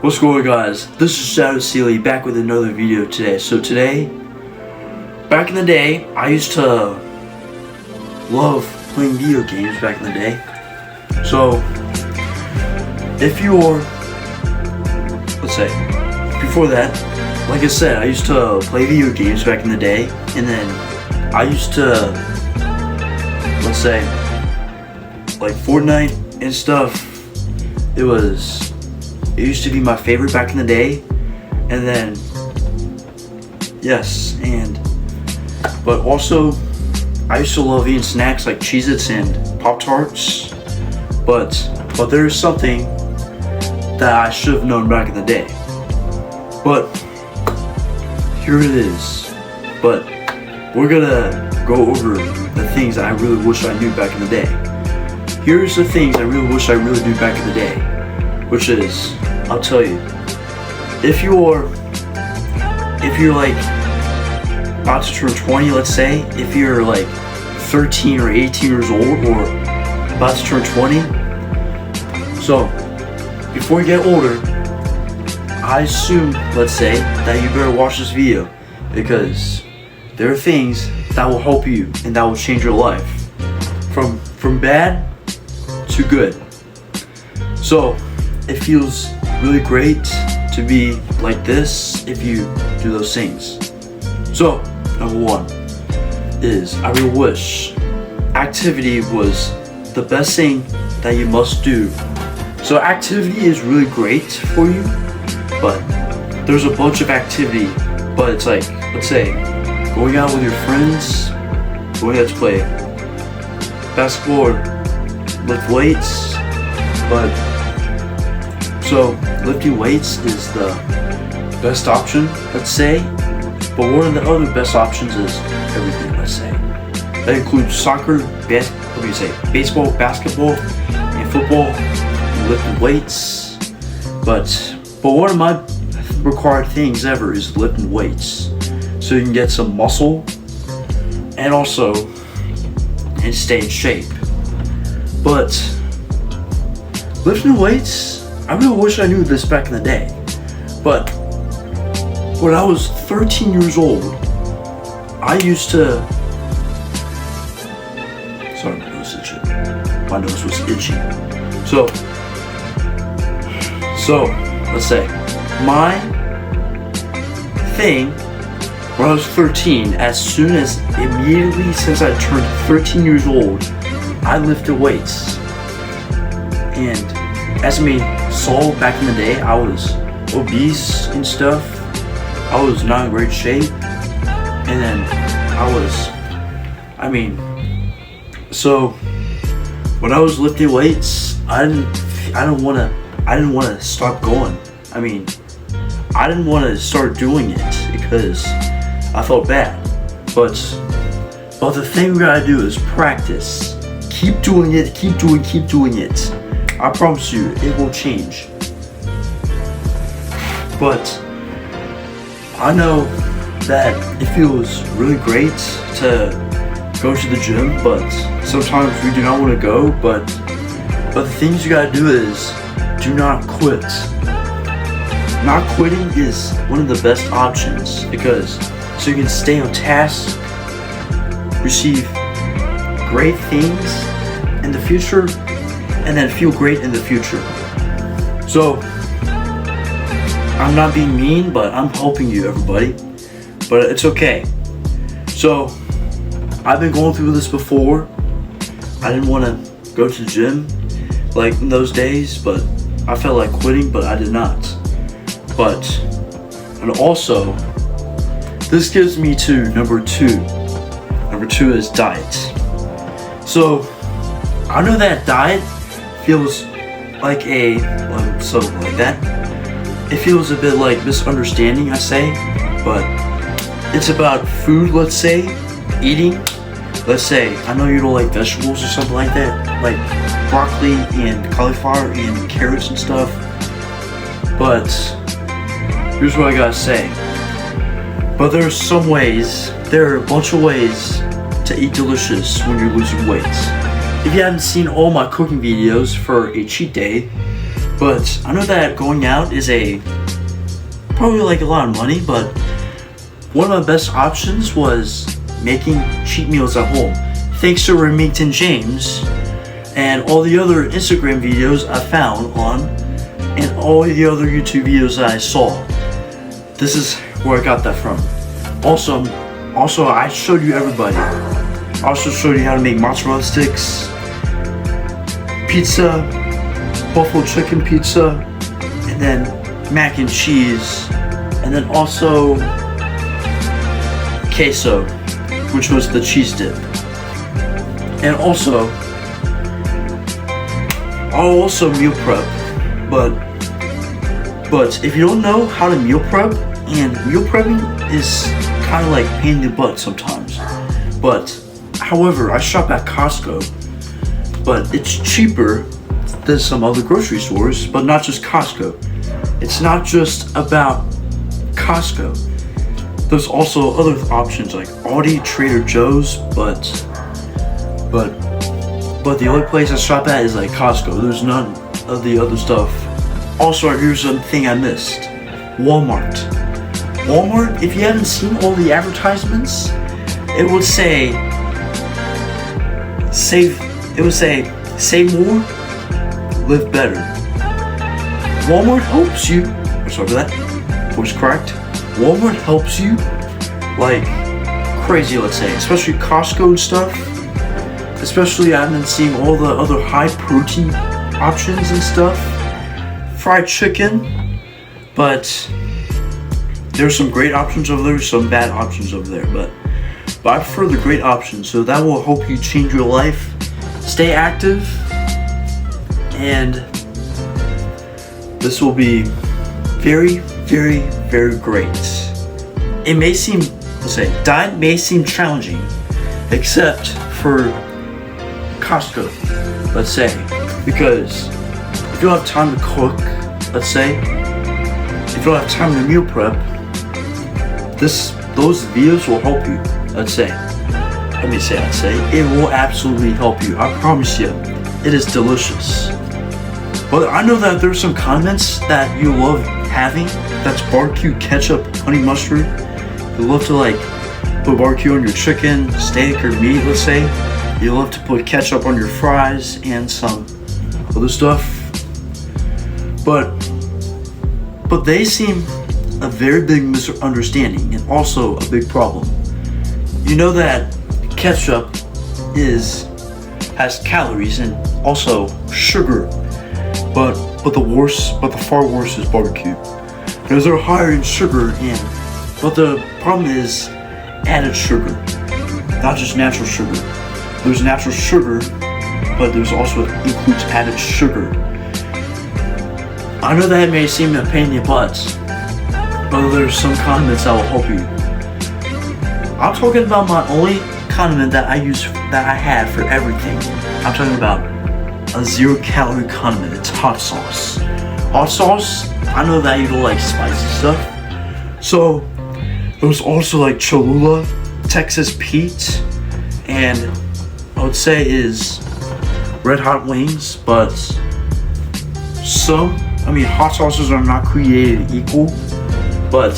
What's going on, guys? This is Shadow Sealy back with another video today. So today, back in the day, I used to love playing video games back in the day. So, if you're, let's say, before that, like I said, I used to play video games back in the day, and then I used to, let's say, like Fortnite and stuff. It used to be my favorite back in the day, and then but also I used to love eating snacks like Cheez-Its and Pop-Tarts, but there's something that I should have known back in the day, but here it is. But we're gonna go over the things that I really wish I knew back in the day. Here's the things I really wish I really knew back in the day, which is, I'll tell you, if you're like about to turn 20, let's say, if you're like 13 or 18 years old or about to turn 20, so before you get older, I assume, let's say, that you better watch this video, because there are things that will help you and that will change your life from bad to good. So it feels really great to be like this if you do those things. So number one is, I really wish activity was the best thing that you must do. So activity is really great for you, but there's a bunch of activity, but it's like, let's say, going out with your friends, going out to play basketball or lift weights, but so lifting weights is the best option, let's say, but one of the other best options is everything, let's say. That includes soccer, baseball, basketball, and football, and lifting weights. But one of my required things ever is lifting weights, so you can get some muscle and stay in shape. But lifting weights, I really wish I knew this back in the day, but when I was 13 years old, I used to, sorry, my nose is itchy. My nose was itchy. So, let's say, my thing, when I was 13, immediately since I turned 13 years old, I lifted weights. And as me saw back in the day, I was obese and stuff. I was not in great shape, and then so when I was lifting weights, I didn't want to stop going. I didn't want to start doing it because I felt bad. But the thing we gotta do is practice. Keep doing it. Keep doing it. I promise you, it will change. But I know that it feels really great to go to the gym, but sometimes we do not want to go. But the things you gotta do is, do not quit. Not quitting is one of the best options, because so you can stay on task, receive great things in the future, and then feel great in the future. So I'm not being mean, but I'm helping you, everybody. But it's okay. So I've been going through this before. I didn't want to go to the gym like in those days, but I felt like quitting, but I did not. And also, this gives me to number two. Number two is diet. So I know that diet feels like it feels a bit like misunderstanding, I say, but it's about food, let's say, eating. Let's say, I know you don't like vegetables or something like that, like broccoli and cauliflower and carrots and stuff, but here's what I gotta say. But there are a bunch of ways to eat delicious when you're losing weight. If you haven't seen all my cooking videos for a cheat day, But I know that going out is probably like a lot of money, but one of my best options was making cheat meals at home. Thanks to Remington James and all the other Instagram videos I found on, and all the other YouTube videos that I saw. This is where I got that from. Also, I showed you everybody. I also showed you how to make mozzarella sticks, pizza, buffalo chicken pizza, and then mac and cheese, and then also queso, which was the cheese dip. And also, I'll also meal prep, but if you don't know how to meal prep, and meal prepping is kind of like pain in the butt sometimes. But however, I shop at Costco, but it's cheaper than some other grocery stores, but not just Costco. It's not just about Costco. There's also other options like Aldi, Trader Joe's, but the only place I shop at is like Costco. There's none of the other stuff. Also, here's something I missed. Walmart, if you haven't seen all the advertisements, it would say save more, live better. Walmart helps you, sorry for that, voice cracked. Walmart helps you like crazy, let's say, especially Costco and stuff. Especially I've been seeing all the other high protein options and stuff. Fried chicken, but there's some great options over there, some bad options over there, but I prefer the great options, so that will help you change your life, stay active, and this will be very, very, very great. It may seem, diet may seem challenging, except for Costco, let's say, because if you don't have time to cook, let's say, if you don't have time to meal prep, those videos will help you, let's say. It will absolutely help you, I promise you. It is delicious. But I know that there's some condiments that you love having, that's barbecue, ketchup, honey mustard. You love to like put barbecue on your chicken, steak, or meat, let's say. You love to put ketchup on your fries and some other stuff. But they seem a very big misunderstanding and also a big problem. You know that ketchup has calories and also sugar, but the far worse is barbecue, because they're higher in sugar, but the problem is added sugar, not just natural sugar. There's natural sugar, but there's also includes added sugar. I know that may seem a pain in the butt, but there's some condiments that will help you. I'm talking about my only condiment that I have for everything. I'm talking about a 0-calorie condiment. It's hot sauce. Hot sauce, I know that you don't like spicy stuff. So there's also like Cholula, Texas Pete, and I would say is Red Hot Wings, but hot sauces are not created equal, but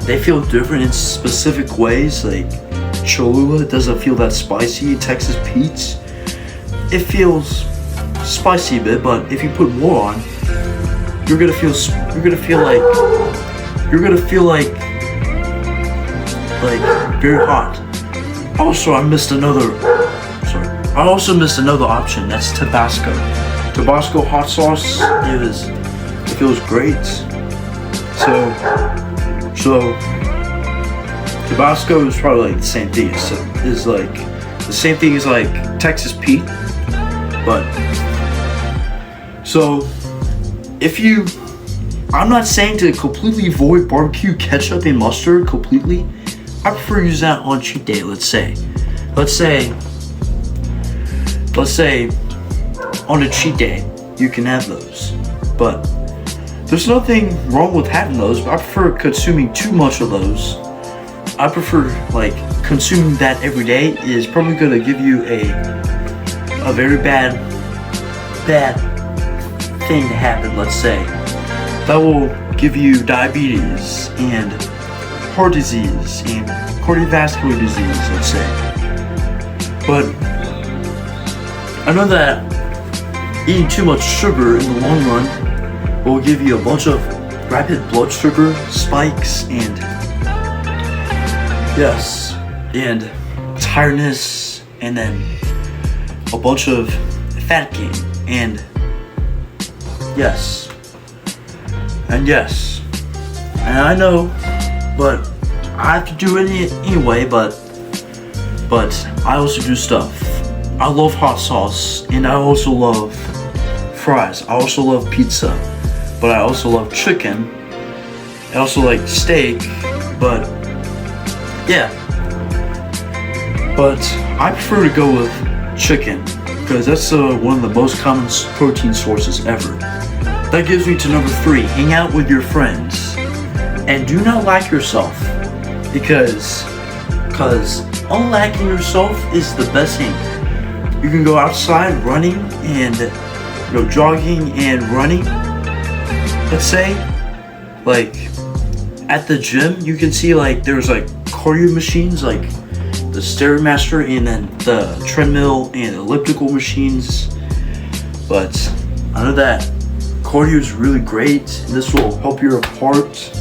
they feel different in specific ways. Like Cholula doesn't feel that spicy. Texas Pete, it feels spicy a bit, but if you put more on, you're gonna feel like very hot. Also, I also missed another option. That's Tabasco. Tabasco hot sauce. It feels great. So Tabasco is probably like the same thing. Is like the same thing as like Texas Pete, but so I'm not saying to completely avoid barbecue, ketchup, and mustard completely. I prefer use that on cheat day. Let's say on a cheat day you can have those, but there's nothing wrong with having those. But I prefer consuming too much of those. I prefer like consuming that every day is probably gonna give you a very bad thing to happen, let's say, that will give you diabetes and heart disease and cardiovascular disease, let's say. But I know that eating too much sugar in the long run will give you a bunch of rapid blood sugar spikes and and tiredness, and then a bunch of fat gain, and and I know, but I have to do it anyway, but I also do stuff. I love hot sauce, and I also love fries. I also love pizza, but I also love chicken. I also like steak, but but I prefer to go with chicken because that's one of the most common protein sources ever. That gives me to number 3, hang out with your friends and do not lack yourself, because unlacking yourself is the best thing. You can go outside running and jogging and running. Let's say, like at the gym, you can see like there's like cardio machines, like the Stairmaster, and then the treadmill and elliptical machines. But I know that cardio is really great, and this will help your heart.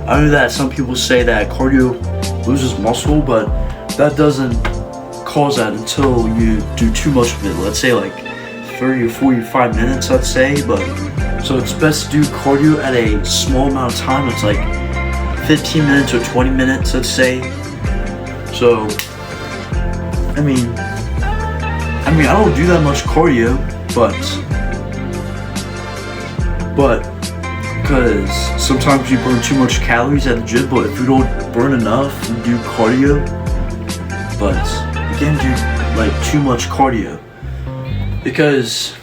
I know that some people say that cardio loses muscle, but that doesn't cause that until you do too much of it. Let's say like 30 or 45 minutes, let's say. But so it's best to do cardio at a small amount of time. It's like 15 minutes or 20 minutes, let's say. So I mean I don't do that much cardio, but because sometimes you burn too much calories at the gym. But if you don't burn enough, you do cardio. But you can't do like too much cardio, because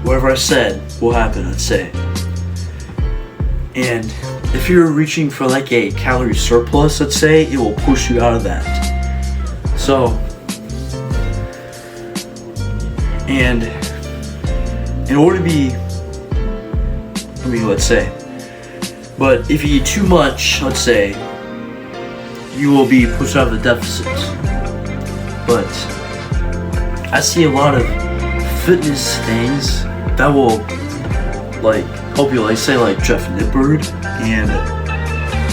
whatever I said will happen, let's say. And if you're reaching for like a calorie surplus, let's say, it will push you out of that. So, and in order to be, let's say, but if you eat too much, let's say, you will be pushed out of the deficit. But I see a lot of fitness things that will like help you, like say like Jeff Nippard and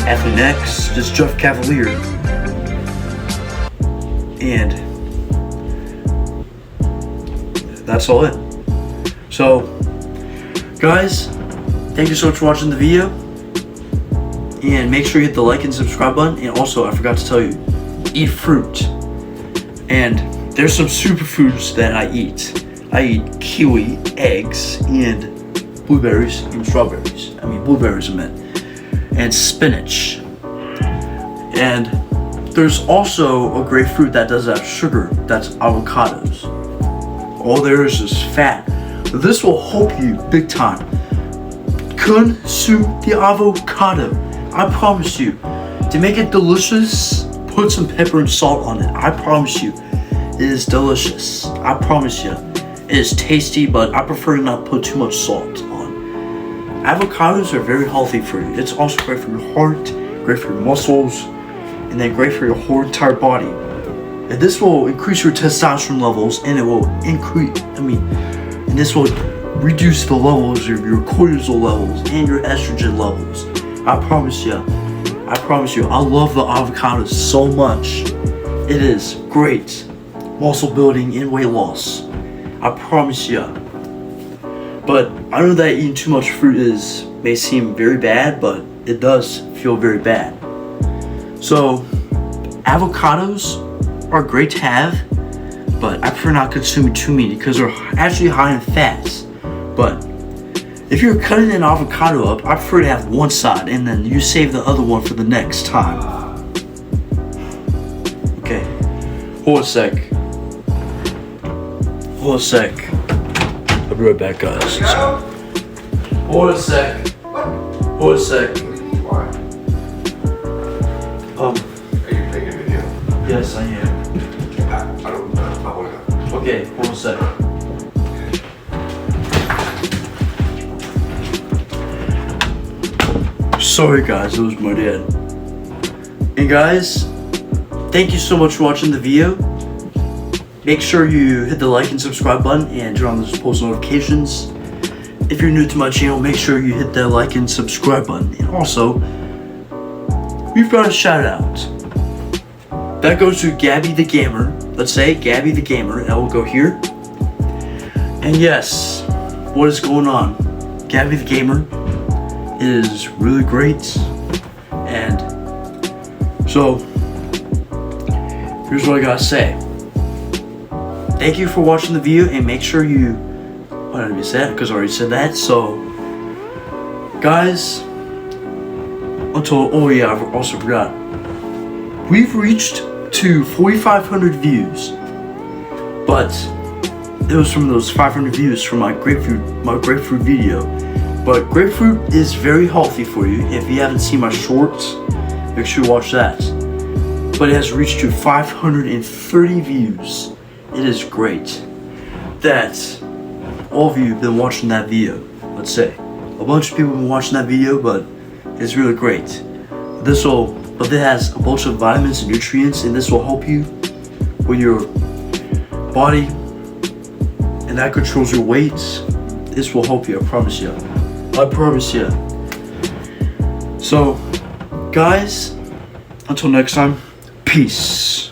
Athlete X, just Jeff Cavalier, and that's all it. So guys, thank you so much for watching the video, and make sure you hit the like and subscribe button. And also, I forgot to tell you, eat fruit. And there's some superfoods that I eat. I eat kiwi, eggs, and blueberries and strawberries. Blueberries I meant. And spinach. And there's also a great fruit that does have sugar. That's avocados. All there is fat. This will help you big time. Consume the avocado. I promise you. To make it delicious, put some pepper and salt on it. I promise you. It is delicious. I promise you. It is tasty, but I prefer to not put too much salt on. Avocados are very healthy for you. It's also great for your heart, great for your muscles, and then great for your whole entire body. And this will increase your testosterone levels, and it will and this will reduce the levels of your cortisol levels and your estrogen levels. I promise you. I love the avocados so much. It is great. Muscle building and weight loss. I promise you. But I know that eating too much fruit may seem very bad, but it does feel very bad. So avocados are great to have, but I prefer not consuming too many because they're actually high in fats. But if you're cutting an avocado up, I prefer to have one side and then you save the other one for the next time. Okay, hold a sec. I'll be right back, guys. Hold a sec. Why? Are you taking a video? Yes, I am. I don't know. Okay, hold a sec. sorry guys, it was my dad. And guys, thank you so much for watching the video. Make sure you hit the like and subscribe button and turn on those post notifications. If you're new to my channel, make sure you hit that like and subscribe button. And also, we've got a shout out. That goes to Gabby the Gamer. Let's say Gabby the Gamer, and I will go here. And yes, what is going on? Gabby the Gamer is really great. And so, here's what I gotta say. Thank you for watching the video, and make sure you, what did I say? Because I already said that. So, guys, oh yeah, I also forgot. We've reached to 4,500 views, but it was from those 500 views from my grapefruit video. But grapefruit is very healthy for you. If you haven't seen my shorts, make sure you watch that. But it has reached to 530 views. It is great that all of you have been watching that video. Let's say a bunch of people have been watching that video, but it's really great. But it has a bunch of vitamins and nutrients, and this will help you with your body, and that controls your weight. This will help you, I promise you. I promise you. So, guys, until next time, peace.